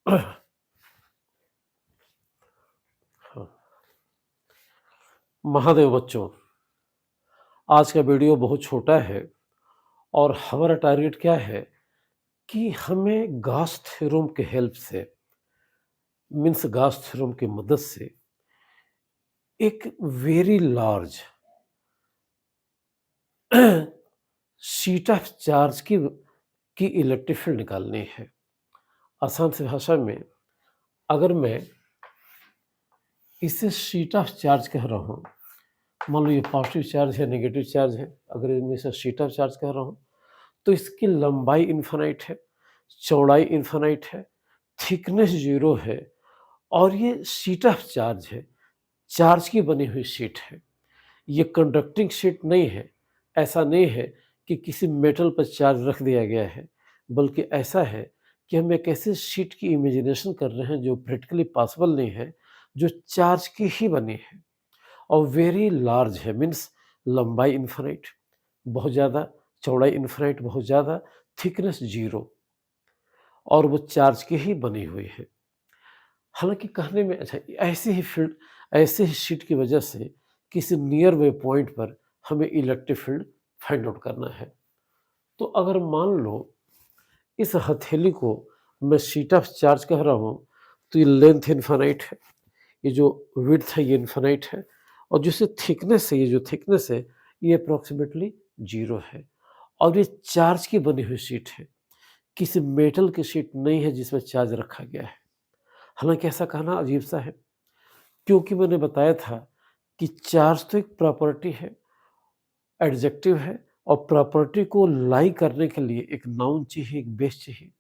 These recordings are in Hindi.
हाँ, महादेव बच्चों, आज का वीडियो बहुत छोटा है और हमारा टारगेट क्या है कि हमें गॉस थ्योरम के हेल्प से मीन्स गॉस थ्योरम की मदद से एक very large sheet of charge की इलेक्ट्रिक फील्ड निकालनी है। आसान सी भाषा में अगर मैं इसे शीट ऑफ चार्ज कह रहा हूँ, मान लो ये पॉजिटिव चार्ज है, नेगेटिव चार्ज है, अगर मैं इसे शीट ऑफ चार्ज कह रहा हूँ तो इसकी लंबाई इन्फिनाइट है, चौड़ाई इन्फिनाइट है, थिकनेस 0 है और ये शीट ऑफ चार्ज है, चार्ज की बनी हुई शीट है। ये कंडक्टिंग शीट नहीं है, ऐसा नहीं है कि किसी मेटल पर चार्ज रख दिया गया है, बल्कि ऐसा है कि हम एक ऐसे शीट की इमेजिनेशन कर रहे हैं जो प्रैक्टिकली पॉसिबल नहीं है, जो चार्ज की ही बनी है और वेरी लार्ज है मीन्स लंबाई इन्फिनाइट बहुत ज़्यादा, चौड़ाई इन्फिनाइट बहुत ज़्यादा, थिकनेस 0 और वो चार्ज की ही बनी हुई है। हालाँकि कहने में अच्छा ऐसे ही शीट की वजह से किसी नियर बाय पॉइंट पर हमें इलेक्ट्रिक फील्ड फाइंड आउट करना है। तो अगर मान लो इस हथेली को मैं शीट ऑफ चार्ज कह रहा हूँ, तो ये लेंथ इन्फिनाइट है, ये जो विड्थ है ये इन्फिनाइट है और जिससे थिकनेस है, ये जो थिकनेस है ये अप्रॉक्सिमेटली 0 है और ये चार्ज की बनी हुई शीट है, किसी मेटल की शीट नहीं है जिसमें चार्ज रखा गया है। हालाँकि ऐसा कहना अजीब-सा है, क्योंकि मैंने बताया था कि चार्ज तो एक प्रॉपर्टी है, एडजेक्टिव है और प्रॉपर्टी को लाई करने के लिए एक नाउन चाहिए, एक बेस चाहिए।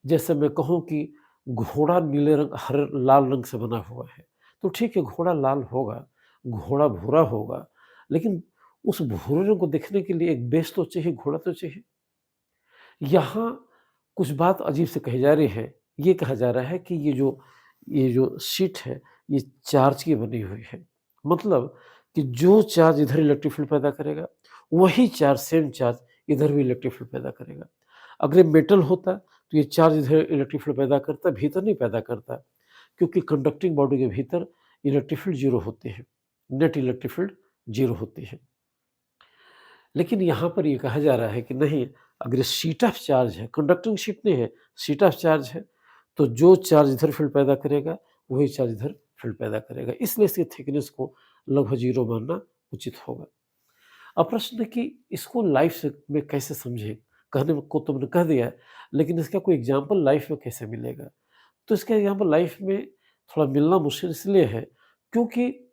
जैसे मैं कहूँ कि घोड़ा नीले रंग हरे लाल रंग से बना हुआ है, तो ठीक है घोड़ा लाल होगा, घोड़ा भूरा होगा, लेकिन उस भूरे रंग को देखने के लिए एक बेस तो चाहिए, घोड़ा तो चाहिए। यहाँ कुछ बात अजीब से कही जा रही है, ये कहा जा रहा है कि ये जो शीट है, ये चार्ज की बनी हुई है। मतलब कि जो चार्ज इधर इलेक्ट्रिक फील्ड पैदा करेगा, वही चार्ज सेम चार्ज इधर भी इलेक्ट्रिक फील्ड पैदा करेगा। अगर ये मेटल होता, तो ये चार्ज इधर इलेक्ट्रिक फील्ड पैदा करता, भीतर नहीं पैदा करता, क्योंकि कंडक्टिंग बॉडी के भीतर इलेक्ट्रिक फील्ड 0 होते हैं, नेट इलेक्ट्रिक फील्ड 0 होती है। लेकिन यहाँ पर ये कहा जा रहा है कि नहीं, अगर शीट ऑफ चार्ज है, कंडक्टिंग शीट नहीं है, शीट ऑफ चार्ज है, तो जो चार्ज इधर फील्ड पैदा करेगा, वही चार्ज इधर फील्ड पैदा करेगा। इसलिए इसकी थिकनेस को लगभग 0 मानना उचित होगा। अब प्रश्न है कि इसको लाइफ से में कैसे समझें? कहने को तो मैंने कह दिया है, लेकिन इसका कोई एग्ज़ाम्पल लाइफ में कैसे मिलेगा? तो इसका एग्ज़ाम्पल लाइफ में थोड़ा मिलना मुश्किल इसलिए है, क्योंकि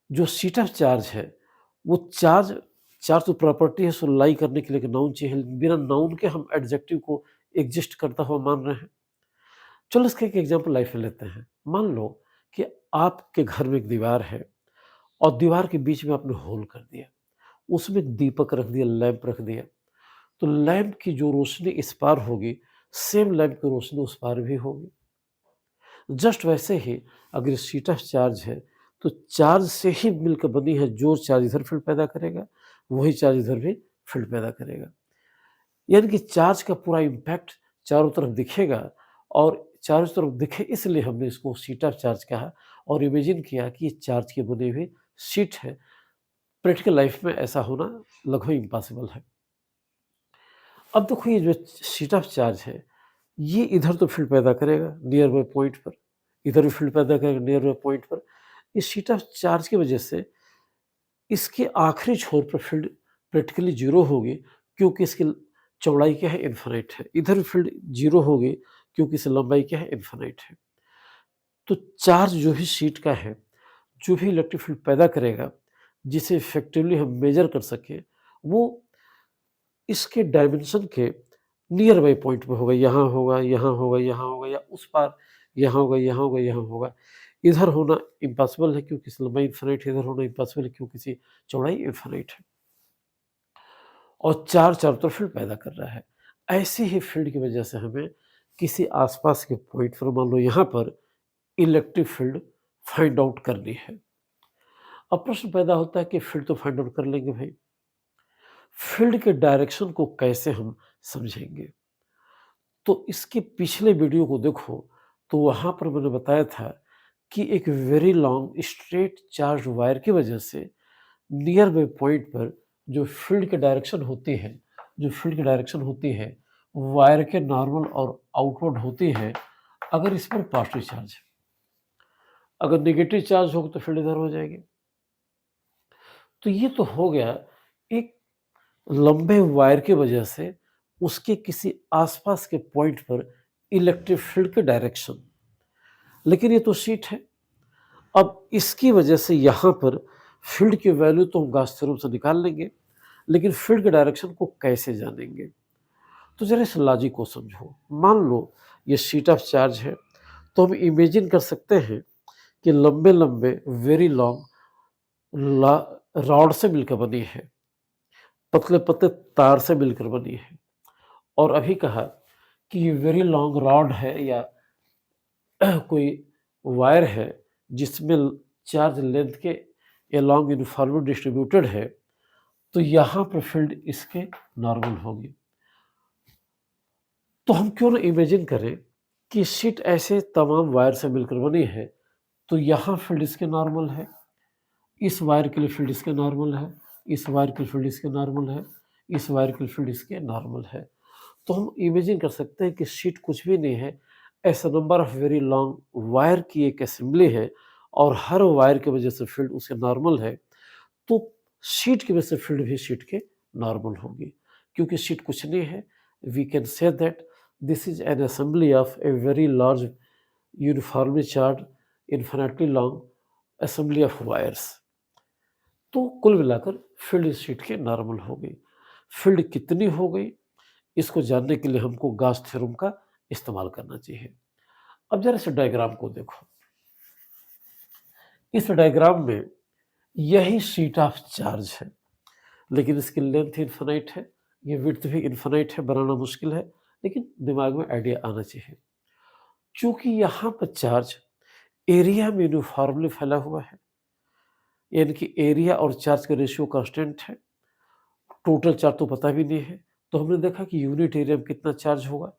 जो शीट ऑफ चार्ज है, वो चार्ज चार्ज तो प्रॉपर्टी है, सो लाई करने के लिए एक नाउन चाहिए, बिना नाउन के हम एडजेक्टिव को एग्जिस्ट करता हुआ मान रहे हैं। चलो इसका एक एग्जांपल लाइफ में लेते हैं। मान लो कि आपके घर में एक दीवार है और दीवार के बीच में आपने होल कर दिया, उसमें एक दीपक रख दिया, लैंप रख दिया, तो लैंप की जो रोशनी इस पार होगी, सेम लैंप की रोशनी उस पार भी होगी। जस्ट वैसे ही अगर शीट ऑफ चार्ज है, तो चार्ज से ही मिलकर बनी है, जो चार्ज इधर फील्ड पैदा करेगा, वही चार्ज इधर भी फील्ड पैदा करेगा। यानी कि चार्ज का पूरा इम्पैक्ट चारों तरफ दिखेगा और चारों तरफ दिखे इसलिए हमने इसको शीट ऑफ चार्ज कहा और इमेजिन किया कि ये चार्ज की बनी हुई शीट है। प्रैक्टिकल लाइफ में ऐसा होना लगभग इम्पॉसिबल है। अब देखो ये जो शीट ऑफ चार्ज है, ये इधर तो फील्ड पैदा करेगा नियर बाय पॉइंट पर, इधर भी फील्ड पैदा करेगा नियर बाय पॉइंट पर। इस शीट ऑफ चार्ज की वजह से इसके आखिरी छोर पर फील्ड प्रैक्टिकली 0 होगी, क्योंकि इसकी चौड़ाई क्या है? इन्फिनिट है। इधर फील्ड 0 होगी क्योंकि इसकी लंबाई क्या है? इन्फिनिट है। तो चार्ज जो भी शीट का है, जो भी इलेक्ट्रिक फील्ड पैदा करेगा, जिसे इफेक्टिवली हम मेजर कर सकें, वो इसके डायमेंशन के नियर बाय पॉइंट पे होगा, यहाँ होगा, यहाँ होगा, यहाँ होगा या उस पार यहाँ होगा, यहाँ होगा, यहाँ होगा। इधर होना इम्पॉसिबल है क्योंकि इसकी लंबाई इन्फिनिट है, इधर होना इम्पॉसिबल है क्योंकि इसकी चौड़ाई इन्फिनिट है और चारों तरफ फील्ड पैदा कर रहा है। ऐसी ही फील्ड की वजह से हमें किसी आस-पास के पॉइंट पर, मान लो यहाँ पर, इलेक्ट्रिक फील्ड फाइंड आउट करनी है। अब प्रश्न पैदा होता है कि फील्ड तो फाइंड आउट कर लेंगे भई, फील्ड के डायरेक्शन को कैसे हम समझेंगे? तो इसके पिछले वीडियो को देखो, तो वहाँ पर मैंने बताया था कि एक very long straight charge wire की वजह से नियर बाई पॉइंट पर जो फील्ड की डायरेक्शन होती है, वायर के नॉर्मल और आउटवर्ड होती है। अगर इस पर पॉजिटिव चार्ज है, अगर नेगेटिव चार्ज होगा तो फील्ड इधर हो जाएगी। तो ये तो हो गया एक लंबे वायर की वजह से उसके किसी आसपास के पॉइंट पर इलेक्ट्रिक फील्ड की डायरेक्शन। लेकिन ये तो शीट है। अब इसकी वजह से यहाँ पर फील्ड की वैल्यू तो हम गॉस थ्योरम से निकाल लेंगे, लेकिन फील्ड के डायरेक्शन को कैसे जानेंगे? तो जरा इस लॉजिक को समझो। मान लो ये शीट ऑफ चार्ज है, तो हम इमेजिन कर सकते हैं कि लंबे लंबे वेरी लॉन्ग रॉड से मिलकर बनी है, पतले पतले तार से मिलकर बनी है। और अभी कहा कि ये वेरी लॉन्ग रॉड है या कोई वायर है जिसमें चार्ज लेंथ के अलॉन्ग यूनिफॉर्मली डिस्ट्रीब्यूटेड है, तो यहाँ पर फील्ड इसके नॉर्मल होगी। तो हम क्यों ना इमेजिन करें कि शीट ऐसे तमाम वायर से मिलकर बनी है, तो यहाँ फील्ड इसके नॉर्मल है, इस वायर के लिए फील्ड इसके नॉर्मल है, इस वायर के लिए फील्ड इसके नॉर्मल है, इस वायर के लिए फील्ड इसके नॉर्मल है। तो हम इमेजिन कर सकते हैं कि शीट कुछ भी नहीं है, ऐसा number of very long wire की एक असेंबली है और हर वायर की वजह से फील्ड उसके नॉर्मल है। तो शीट की वजह से फील्ड भी शीट के नॉर्मल होगी, क्योंकि शीट कुछ नहीं है। We can say that this is an assembly of a very large uniformly charge infinitely long assembly of wires. तो कुल मिलाकर फील्ड इस शीट के नॉर्मल हो गई। फील्ड कितनी हो गई, इसको जानने के लिए हमको गॉस थ्योरम का इस्तेमाल करना चाहिए। अब जरा इस डायग्राम को देखो। इस डायग्राम में यही शीट ऑफ चार्ज है, लेकिन इसकी लेंथ इन्फिनाइट है, ये विड्थ भी इन्फिनाइट है, बनाना मुश्किल है, लेकिन दिमाग में आइडिया आना चाहिए। चूंकि यहाँ पर चार्ज एरिया में यूनिफॉर्मली फैला हुआ है, यानी कि एरिया और चार्ज का रेशियो कांस्टेंट है, टोटल चार्ज तो पता भी नहीं है, तो हमने देखा कि यूनिट एरिया में कितना चार्ज होगा,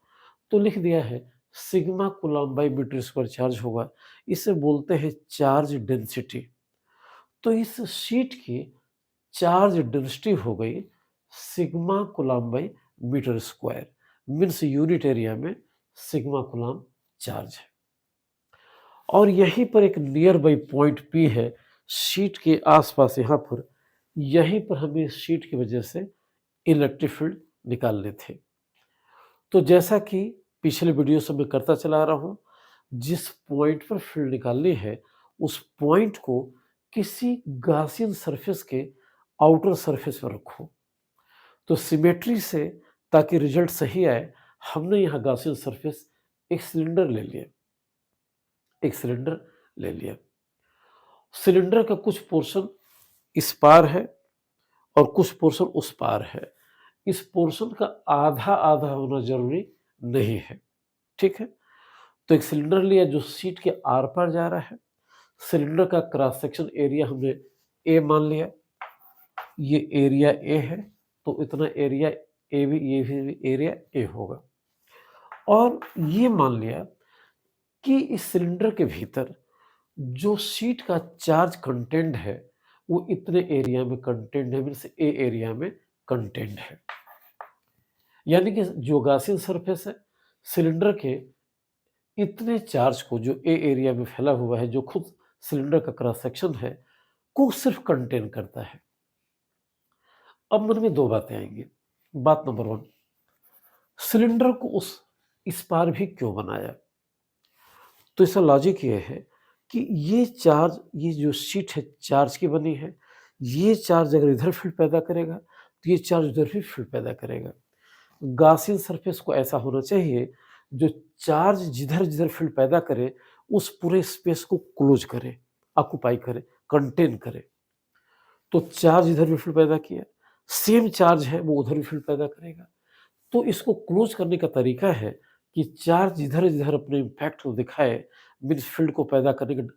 तो लिख दिया है sigma coulomb by metre square charge होगा। इसे बोलते हैं चार्ज डेंसिटी। तो इस शीट की चार्ज डेंसिटी हो गई sigma coulomb by metre square, means unit area में सिग्मा कूलम्ब चार्ज है। और यहीं पर एक नियर बाई पॉइंट पी है शीट के आसपास, यहाँ पर यहीं पर हमें इस शीट की वजह से इलेक्ट्रिक फील्ड निकालने थे। तो जैसा कि पिछले वीडियो से मैं करता चला रहा हूँ, जिस पॉइंट पर फील्ड निकालनी है उस पॉइंट को किसी गॉसियन सरफेस के आउटर सरफेस पर रखो। तो सिमेट्री से ताकि रिजल्ट सही आए, हमने यहाँ गॉसियन सरफेस एक सिलेंडर ले लिया, सिलेंडर का कुछ पोर्शन इस पार है और कुछ पोर्शन उस पार है। इस पोर्शन का आधा आधा होना जरूरी नहीं है, ठीक है। तो एक सिलेंडर लिया जो सीट के आर पार जा रहा है। सिलेंडर का क्रॉस सेक्शन एरिया हमने ए मान लिया, ये एरिया ए है, तो इतना एरिया ए भी, ये भी एरिया ए होगा। और ये मान लिया कि इस सिलेंडर के भीतर जो शीट का चार्ज कंटेंट है वो इतने एरिया में कंटेंट है, मीन्स ए एरिया में कंटेंट है। यानी कि जो गॉसियन सरफेस है सिलेंडर के इतने चार्ज को जो ए एरिया में फैला हुआ है, जो खुद सिलेंडर का क्रॉस सेक्शन है, को सिर्फ कंटेन करता है। अब मन में दो बातें आएंगी। बात नंबर 1, सिलेंडर को इस पार भी क्यों बनाया? तो इसका लॉजिक ये है कि ये चार्ज, ये जो शीट है चार्ज की बनी है, ये चार्ज अगर इधर फील्ड पैदा करेगा तो ये चार्ज उधर भी फील्ड पैदा करेगा। गॉसियन सरफेस को ऐसा होना चाहिए जो चार्ज जिधर जिधर फील्ड पैदा करे उस पूरे स्पेस को क्लोज करे, ऑक्युपाई करे, कंटेन करे। तो चार्ज इधर भी फील्ड पैदा किया, सेम चार्ज है वो उधर भी फील्ड पैदा करेगा। तो इसको क्लोज करने का तरीका है कि चार्ज जिधर जिधर अपने इम्पैक्ट को दिखाए, मीन्स फील्ड को पैदा करने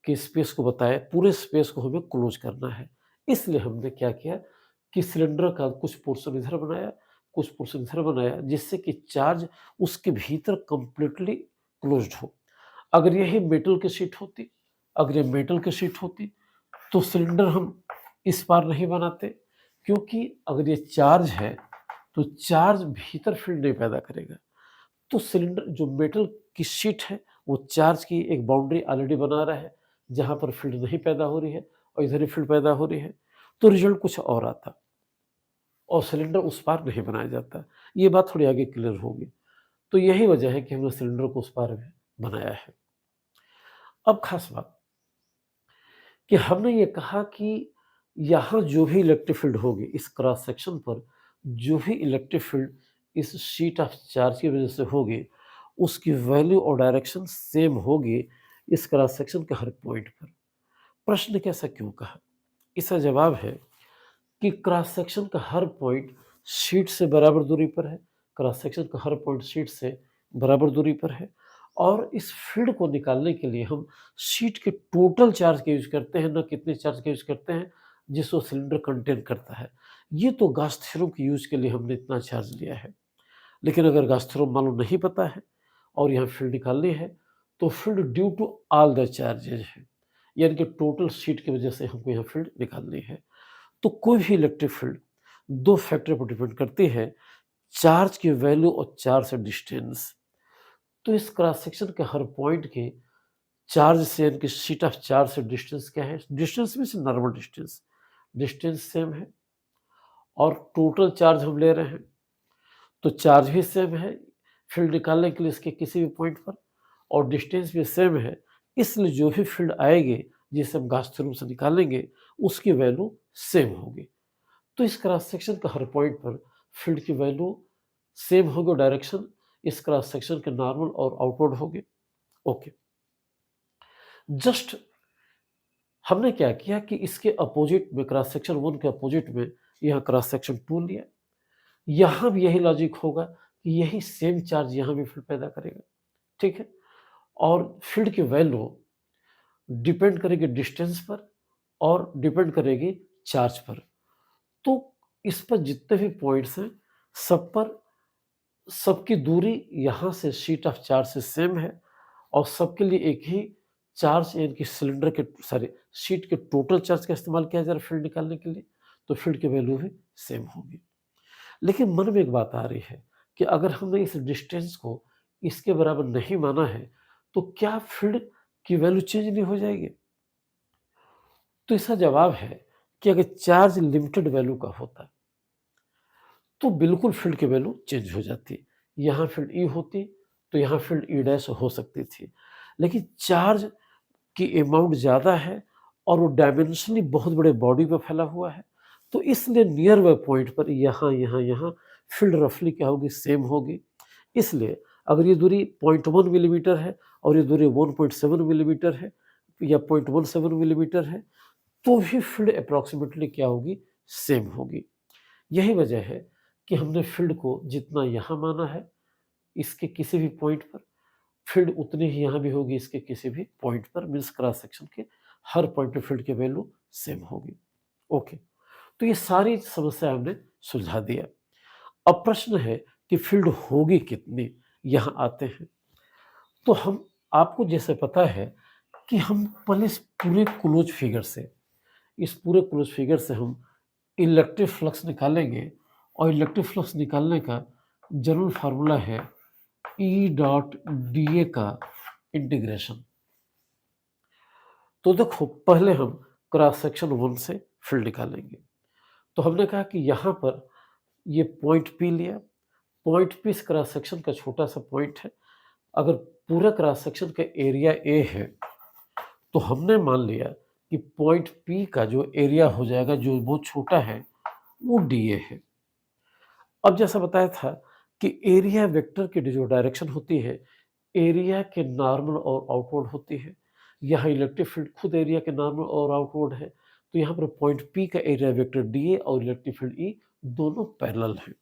के स्पेस को बताए, पूरे स्पेस को हमें क्लोज करना है। इसलिए हमने क्या किया कि सिलेंडर का कुछ पोर्शन इधर बनाया, कुछ पोर्शन इधर बनाया, जिससे कि चार्ज उसके भीतर कंप्लीटली क्लोज्ड हो। अगर यही मेटल की शीट होती, अगर ये मेटल की शीट होती, तो सिलेंडर हम इस पार नहीं बनाते, क्योंकि अगर ये चार्ज है तो चार्ज भीतर फील्ड नहीं पैदा करेगा। तो सिलेंडर जो मेटल की शीट है वो चार्ज की एक बाउंड्री ऑलरेडी बना रहा है, जहाँ पर फील्ड नहीं पैदा हो रही है और इधर ही फील्ड पैदा हो रही है, तो रिजल्ट कुछ और आता और सिलेंडर उस पार नहीं बनाया जाता। ये बात थोड़ी आगे क्लियर होगी। तो यही वजह है कि हमने सिलेंडर को उस पार में बनाया है। अब खास बात कि हमने ये कहा कि यहाँ जो भी इलेक्ट्रिक फील्ड होगी, इस क्रॉस सेक्शन पर जो भी इलेक्ट्रिक फील्ड इस शीट ऑफ चार्ज की वजह से होगी, उसकी वैल्यू और डायरेक्शन सेम होगी इस क्रॉस सेक्शन के हर पॉइंट पर। प्रश्न के ऐसा क्यों कहा? इसका जवाब है कि क्रॉस सेक्शन का हर पॉइंट शीट से बराबर दूरी पर है, क्रॉस सेक्शन का हर पॉइंट शीट से बराबर दूरी पर है, और इस फील्ड को निकालने के लिए हम शीट के टोटल चार्ज का यूज करते हैं, ना कितने चार्ज का यूज करते हैं जिसको सिलेंडर कंटेन करता है। ये तो गॉस थ्योरम के यूज के लिए हमने इतना चार्ज लिया है, लेकिन अगर गॉस थ्योरम मालूम नहीं पता है और यहाँ फील्ड निकालनी है, तो field due to all the charges है, यानी कि टोटल शीट की वजह से हमको यहाँ फील्ड निकालनी है। तो कोई भी इलेक्ट्रिक फील्ड दो फैक्टर पर डिपेंड करती है, चार्ज की वैल्यू और चार्ज से डिस्टेंस। तो इस क्रॉस सेक्शन के हर पॉइंट के चार्ज से, यानी कि शीट ऑफ चार्ज से डिस्टेंस क्या है? Distance means normal distance, distance same है और टोटल चार्ज हम ले रहे हैं तो चार्ज भी सेम है फील्ड निकालने के लिए इसके किसी भी पॉइंट पर, और डिस्टेंस भी सेम है, इसलिए जो भी फील्ड आएगी जिसे हम गॉस थ्योरम से निकालेंगे उसकी वैल्यू सेम होगी। तो इस क्रॉस सेक्शन का हर पॉइंट पर फील्ड की वैल्यू सेम होगी और डायरेक्शन इस क्रॉस सेक्शन के नॉर्मल और आउटवर्ड होगी। ओके, जस्ट हमने क्या किया कि इसके अपोजिट में, क्रॉस सेक्शन 1 के अपोजिट में यहाँ क्रॉस सेक्शन 2 लिया। यहाँ भी यही लॉजिक होगा कि यही सेम चार्ज यहाँ भी फील्ड पैदा करेगा, ठीक है। और फील्ड की वैल्यू डिपेंड करेगी डिस्टेंस पर और डिपेंड करेगी चार्ज पर। तो इस पर जितने भी पॉइंट्स हैं सब पर सबकी दूरी यहाँ से शीट ऑफ चार्ज से सेम है और सबके लिए एक ही चार्ज, यानी कि सिलेंडर के शीट के टोटल चार्ज का इस्तेमाल किया जा रहा है फील्ड निकालने के लिए, तो फील्ड की वैल्यू भी सेम होगी। लेकिन मन में एक बात आ रही है कि अगर हमने इस डिस्टेंस को इसके बराबर नहीं माना है तो क्या फील्ड की वैल्यू चेंज नहीं हो जाएगी? तो इसका जवाब है कि अगर चार्ज लिमिटेड वैल्यू का होता तो बिल्कुल फील्ड की वैल्यू चेंज हो जाती। यहाँ फील्ड ई होती तो यहाँ फील्ड ई डैश हो सकती थी, लेकिन चार्ज की अमाउंट ज़्यादा है और वो डायमेंशनली बहुत बड़े बॉडी पे फैला हुआ है, तो इसलिए नियर बाय पॉइंट पर यहाँ फील्ड रफली क्या होगी? सेम होगी। इसलिए अगर ये दूरी 0.1 मिलीमीटर है और ये दूरी 1.7 मिलीमीटर है या 0.17 मिलीमीटर है, तो भी फील्ड अप्रॉक्सीमेटली क्या होगी? सेम होगी। यही वजह है कि हमने फील्ड को जितना यहाँ माना है इसके किसी भी पॉइंट पर, फील्ड उतनी ही यहाँ भी होगी इसके किसी भी पॉइंट पर, मीन्स क्रॉस सेक्शन के हर पॉइंट पे फील्ड की वैल्यू सेम होगी। ओके, तो ये सारी समस्या हमने सुलझा दिया। अब प्रश्न है कि फील्ड होगी कितनी? यहाँ आते हैं तो हम, आपको जैसे पता है कि हम पहले इस पूरे क्लोज फिगर से, इस पूरे क्लोज फिगर से हम इलेक्ट्रिक फ्लक्स निकालेंगे और इलेक्ट्रिक फ्लक्स निकालने का जनरल फार्मूला है ई डॉट डी ए का इंटीग्रेशन। तो देखो पहले हम क्रॉस सेक्शन 1 से फील्ड निकालेंगे। तो हमने कहा कि यहाँ पर ये पॉइंट पी लिया, पॉइंट पी इस क्रॉस सेक्शन का छोटा सा पॉइंट है। अगर पूरा क्रॉस सेक्शन का एरिया ए है तो हमने मान लिया कि पॉइंट पी का जो एरिया हो जाएगा, जो बहुत छोटा है, वो डी ए है। अब जैसा बताया था कि एरिया वेक्टर की जो डायरेक्शन होती है एरिया के नॉर्मल और आउटवर्ड होती है। यहाँ इलेक्ट्रिक फील्ड खुद एरिया के नॉर्मल और आउटवर्ड है, तो यहाँ पर पॉइंट पी का एरिया वेक्टर डी ए और इलेक्ट्रिक फील्ड ई दोनों पैरेलल हैं।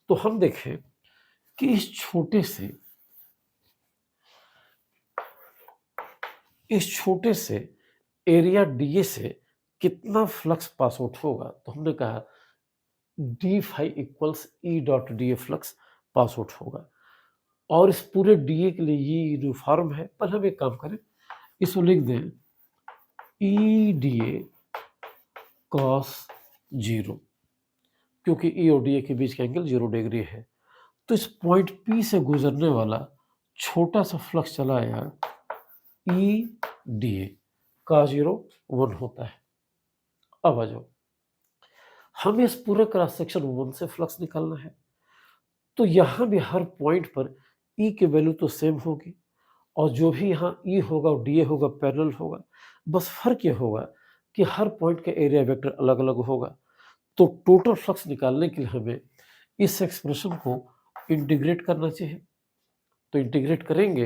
तो हम देखें कि इस छोटे से एरिया डी ए से कितना फ्लक्स पास आउट होगा। तो हमने कहा d phi equals E dot d A flux pass out होगा। और इस पूरे डी ए के लिए ये यूनिफॉर्म है, पर हम एक काम करें, इसको लिख दें ई डी ए कॉस 0, क्योंकि ई और डी ए के बीच का एंगल 0 डिग्री है। तो इस पॉइंट पी से गुजरने वाला छोटा सा फ्लक्स चला आया ई डी ए का 0 1 होता है। अब आ जाओ, हमें इस पूरे क्रॉस सेक्शन 1 से फ्लक्स निकालना है। तो यहाँ भी हर पॉइंट पर ई की वैल्यू तो सेम होगी, और जो भी यहाँ ई होगा और डी ए होगा पैरेलल होगा। बस फर्क ये होगा कि हर पॉइंट का एरिया वेक्टर अलग अलग होगा। तो टोटल फ्लक्स निकालने के लिए हमें इस एक्सप्रेशन को इंटीग्रेट करना चाहिए। तो इंटीग्रेट करेंगे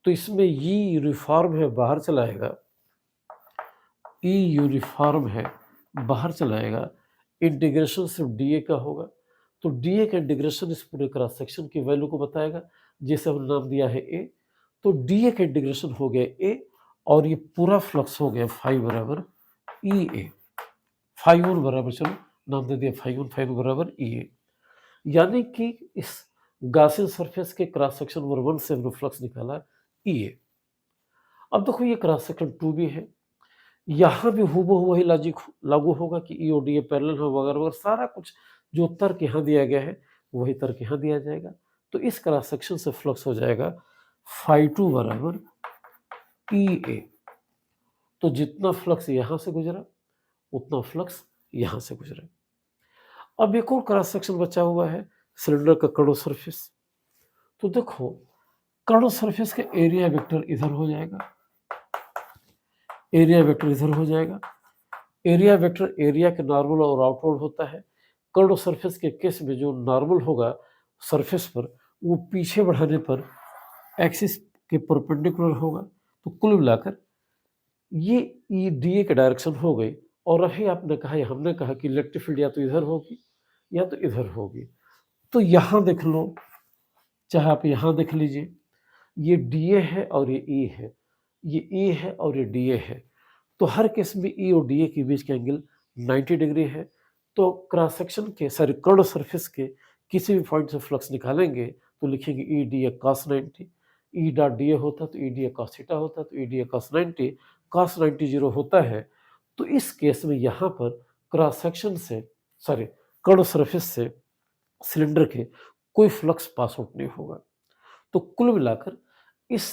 तो इसमें ई यूनिफॉर्म है बाहर चलाएगा, ई यूनिफॉर्म है बाहर चलाएगा, इंटीग्रेशन सिर्फ डी ए का होगा। तो डी ए का इंटीग्रेशन इस पूरे क्रॉस सेक्शन की वैल्यू को बताएगा, जिसे हम नाम दिया है ए। तो डी ए का इंटीग्रेशन हो गया ए, और ये पूरा फ्लक्स हो गया फाई बराबर ई ए। फाई 1 बराबर, चलो नाम दे दिया फाई 1, फाई 1 बराबर ई ए। यानी कि इस गॉसियन सरफेस के क्रॉस सेक्शन नंबर 1 से हमने फ्लक्स निकाला ई ए। अब देखो ये क्रॉस सेक्शन 2 भी है, यहाँ भी हूबहू वही लॉजिक लागू होगा कि ई और डी ए पैरेलल हो वगैरह वगैरह, सारा कुछ जो तर्क यहाँ दिया गया है वही तर्क यहाँ दिया जाएगा। तो इस क्रॉस सेक्शन से फ्लक्स हो जाएगा फाई 2 बराबर ई ए। तो जितना फ्लक्स यहाँ से गुजरा उतना फ्लक्स यहाँ से गुजरा। अब एक और क्रॉस सेक्शन बचा हुआ है सिलेंडर का कर्व सरफेस। तो देखो कर्व सरफेस का एरिया वेक्टर इधर हो जाएगा, एरिया वेक्टर इधर हो जाएगा। एरिया वेक्टर एरिया के नॉर्मल और आउटवर्ड होता है। कर्व सरफेस के केस में जो नॉर्मल होगा सरफेस पर, वो पीछे बढ़ाने पर एक्सिस के परपेंडिकुलर होगा। तो कुल मिलाकर ये ई डी ए के डायरेक्शन हो गई। और अभी आपने कहा, हमने कहा कि इलेक्ट्रिक फील्ड या तो इधर होगी या तो इधर होगी। तो यहाँ देख लो, चाहे आप यहाँ देख लीजिए, ये डी ए है और ये ई है, ये ई है और ये डी ए है। तो हर केस में ई और डी ए के बीच का एंगल 90 डिग्री है। तो क्रॉस सेक्शन के कर्व सरफेस के किसी भी पॉइंट से फ्लक्स निकालेंगे तो लिखेंगे E D A cos 90। E dot d ए होता तो E D A cos theta होता, तो E D A cos 90, cos 90 0 होता है। तो इस केस में यहाँ पर क्रॉस सेक्शन से कर्व सरफेस से सिलेंडर के कोई फ्लक्स पास आउट नहीं होगा। तो कुल मिलाकर इस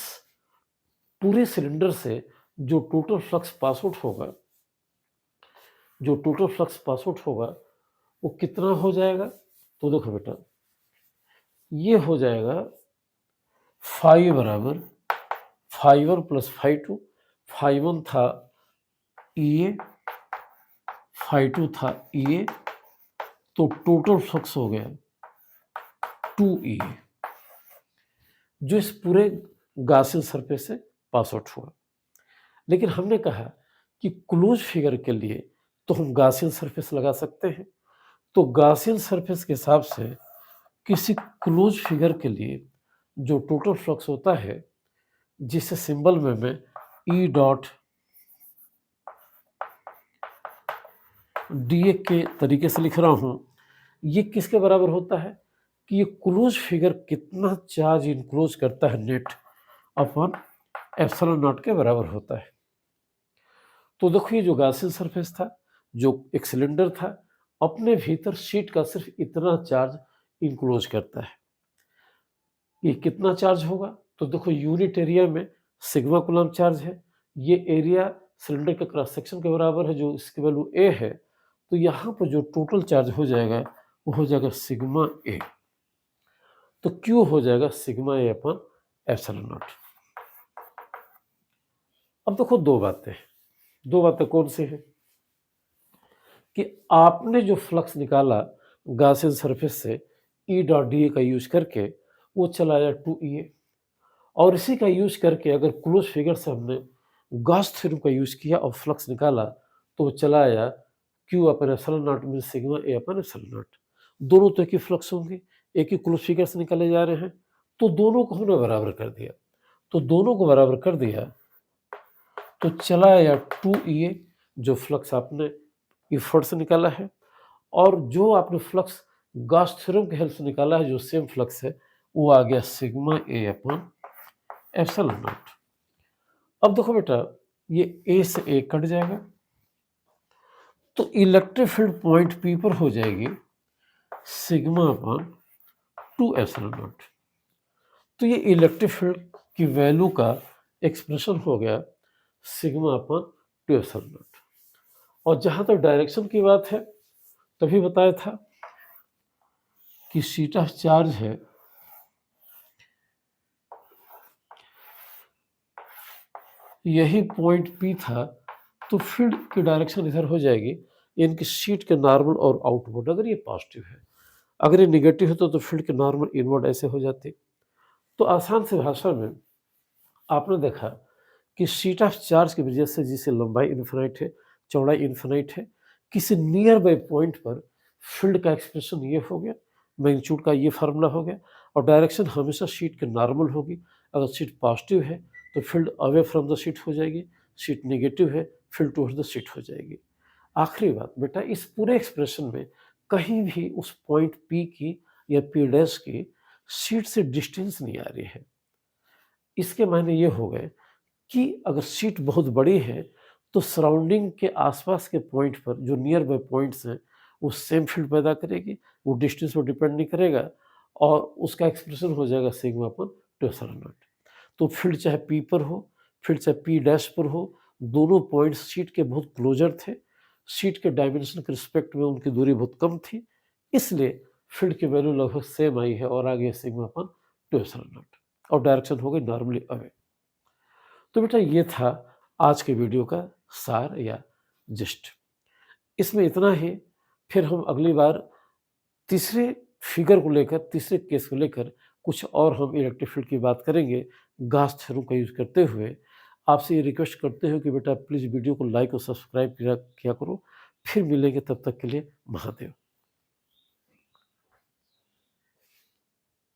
पूरे सिलेंडर से जो टोटल फ्लक्स पास आउट होगा, जो टोटल फ्लक्स पास आउट होगा वो कितना हो जाएगा? तो देखो बेटा, ये हो जाएगा फाई बराबर फाई 1 प्लस फाई 2। फाई 1 था ई ए, फाई 2 था ई ए, तो टोटल फ्लक्स हो गया 2 ई ए, जो इस पूरे गॉसियन सरफेस से पास आउट हुआ। लेकिन हमने कहा कि क्लोज फिगर के लिए तो हम गॉसियन सरफेस लगा सकते हैं। तो गॉसियन सरफेस के हिसाब से किसी क्लोज फिगर के लिए जो टोटल फ्लक्स होता है, जिसे सिंबल में मैं ई डॉट डी ए के तरीके से लिख रहा हूं, ये किसके बराबर होता है कि ये क्लोज फिगर कितना चार्ज इनक्लोज करता है नेट अपॉन एप्सिलॉन नॉट के बराबर होता है। तो देखो, ये जो गॉसियन सरफेस था, जो एक सिलेंडर था, अपने भीतर शीट का सिर्फ इतना चार्ज इनक्लोज करता है। ये कितना चार्ज होगा? तो देखो, यूनिट एरिया में सिग्मा कूलम चार्ज है। ये एरिया सिलेंडर के क्रॉस सेक्शन के बराबर है, जो इसकी वैल्यू ए है। तो यहाँ पर जो टोटल चार्ज हो जाएगा वो हो जाएगा सिग्मा ए। तो क्यू हो जाएगा sigma A upon epsilon not. अब देखो, दो बातें कौन सी हैं कि आपने जो फ्लक्स निकाला गॉसियन सरफेस से ई डॉट डी ए का यूज करके, वो चला आया 2 ई ए। और इसी का यूज करके अगर क्लोज फिगर से हमने गॉस थ्योरम का यूज किया और फ्लक्स निकाला, तो वो चला आया Q upon epsilon not mean sigma A upon epsilon not. दोनों तो एक ही फ्लक्स होंगे, एक ही क्लोज फिगर से निकाले जा रहे हैं, तो दोनों को हमने बराबर कर दिया। तो दोनों को बराबर कर दिया तो चला आया 2 ई ए, जो फ्लक्स आपने इफर्ट से निकाला है। और जो आपने फ्लक्स गॉस थ्योरम की हेल्प से निकाला है जो सेम फ्लक्स है वो आ गया sigma A upon epsilon not. अब देखो बेटा ये ए से ए कट जाएगा तो इलेक्ट्रिक फील्ड पॉइंट पी पर हो जाएगी सिग्मा अपॉन 2 एप्सिलॉन नॉट। तो ये इलेक्ट्रिक फील्ड की वैल्यू का एक्सप्रेशन हो गया सिग्मा अपॉन 2 एप्सिलॉन नॉट। और जहाँ तक डायरेक्शन की बात है तभी बताया था कि शीट ऑफ चार्ज है यही पॉइंट पी था तो फील्ड की डायरेक्शन इधर हो जाएगी इनकी शीट के नॉर्मल और आउटवर्ड अगर ये पॉजिटिव है, अगर ये निगेटिव है तो फील्ड के नॉर्मल इनवर्ड ऐसे हो जाते। तो आसान से भाषा में आपने देखा कि शीट ऑफ चार्ज की वजह से जिसे लंबाई इन्फिनाइट है चौड़ाई इन्फिनाइट है किसी नियर बाई पॉइंट पर फील्ड का एक्सप्रेशन ये हो गया, मैग्नीट्यूड का ये फार्मूला हो गया और डायरेक्शन हमेशा शीट के नॉर्मल होगी। अगर शीट पॉजिटिव है तो field away from the sheet हो जाएगी, शीट नेगेटिव है फील्ड टुवर्ड्स द शीट हो जाएगी। आखिरी बात बेटा इस पूरे एक्सप्रेशन में कहीं भी उस पॉइंट पी की या पी डैश की शीट से डिस्टेंस नहीं आ रही है। इसके मायने ये हो गए कि अगर शीट बहुत बड़ी है तो सराउंडिंग के आसपास के पॉइंट पर जो नियर बाय पॉइंट्स हैं वो सेम फील्ड पैदा करेगी, वो डिस्टेंस पर डिपेंड नहीं करेगा और उसका एक्सप्रेशन हो जाएगा सिग्मा अपॉन 2 एप्सिलॉन नॉट। तो फील्ड चाहे पी पर हो फील्ड चाहे पी डैश पर हो दोनों पॉइंट्स शीट के बहुत क्लोजर थे, शीट के डायमेंशन के रिस्पेक्ट में उनकी दूरी बहुत कम थी, इसलिए फील्ड की वैल्यू लगभग सेम आई है और आ गया सिग्मा अपॉन 2 एप्सिलॉन नॉट और डायरेक्शन हो गई नॉर्मली अवे। तो बेटा ये था आज के वीडियो का सार या जिस्ट। इसमें इतना ही, फिर हम अगली बार तीसरे फिगर को लेकर तीसरे केस को लेकर कुछ और हम इलेक्ट्रिक फील्ड की बात करेंगे गॉस थ्योरम का यूज करते हुए। आपसे ये रिक्वेस्ट करते हो कि बेटा प्लीज़ वीडियो को लाइक और सब्सक्राइब किया करो। फिर मिलेंगे, तब तक के लिए महादेव।